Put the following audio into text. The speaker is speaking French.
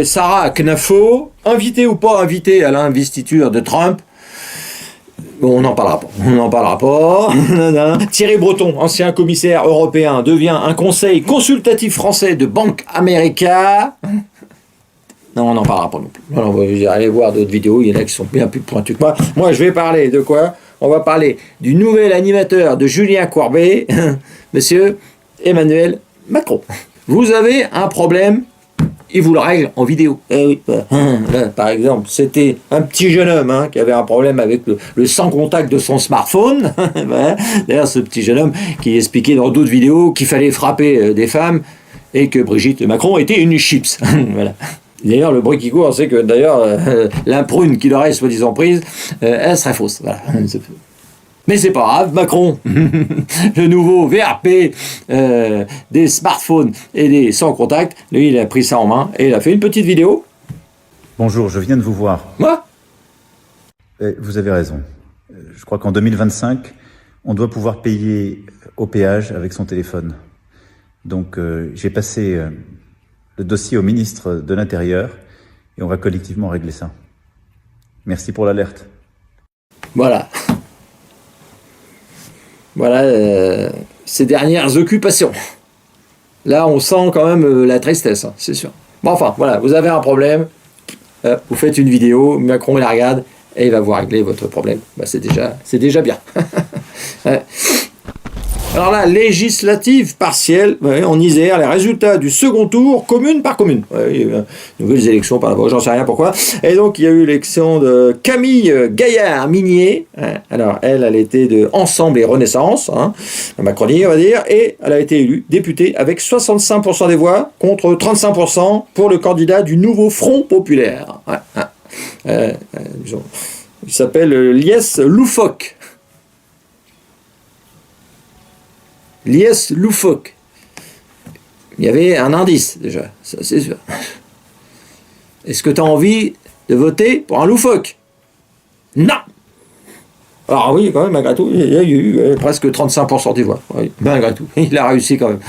Sarah Knafo, invitée ou pas invitée à l'investiture de Trump, bon, on n'en parlera pas. On n'en parlera pas. Thierry Breton, ancien commissaire européen, devient un conseil consultatif français de Bank America. Non, on n'en parlera pas non plus. Alors, vous allez voir d'autres vidéos, il y en a qui sont bien plus pointus que moi. Moi, je vais parler de quoi? On va parler du nouvel animateur de Julien Courbet, monsieur Emmanuel Macron. Vous avez un problème, il vous le règle en vidéo. Eh oui, là, par exemple, c'était un petit jeune homme qui avait un problème avec le sans contact de son smartphone. D'ailleurs, ce petit jeune homme qui expliquait dans d'autres vidéos qu'il fallait frapper des femmes et que Brigitte Macron était une chips. Voilà. D'ailleurs, le bruit qui court, c'est que d'ailleurs, l'imprune qu'il aurait soi-disant prise, elle serait fausse. Voilà. Mais c'est pas grave, Macron, le nouveau VRP des smartphones et des sans contact, lui, il a pris ça en main et il a fait une petite vidéo. Bonjour, je viens de vous voir. Moi ? Vous avez raison. Je crois qu'en 2025, on doit pouvoir payer au péage avec son téléphone. Donc, j'ai passé le dossier au ministre de l'Intérieur et on va collectivement régler ça. Merci pour l'alerte. Voilà. Voilà ces dernières occupations. Là, on sent quand même la tristesse, c'est sûr. Bon, enfin, voilà, vous avez un problème, vous faites une vidéo, Macron il la regarde et il va vous régler votre problème. Bah, c'est déjà bien. Alors là, législative partielle, en Isère, les résultats du second tour, commune par commune. Il y a eu nouvelles élections par là-bas, j'en sais rien pourquoi. Et donc, il y a eu l'élection de Camille Gaillard-Minier. Alors, elle était de Ensemble et Renaissance, la Macronie, on va dire, et elle a été élue députée avec 65% des voix contre 35% pour le candidat du nouveau Front Populaire. Il s'appelle Lies Loufoque. Lies Loufoque. Il y avait un indice, déjà, ça c'est sûr. Est-ce que tu as envie de voter pour un loufoque? Non. Alors oui, quand même, malgré tout, il y a eu presque 35% des voix. Oui, malgré tout, il a réussi quand même.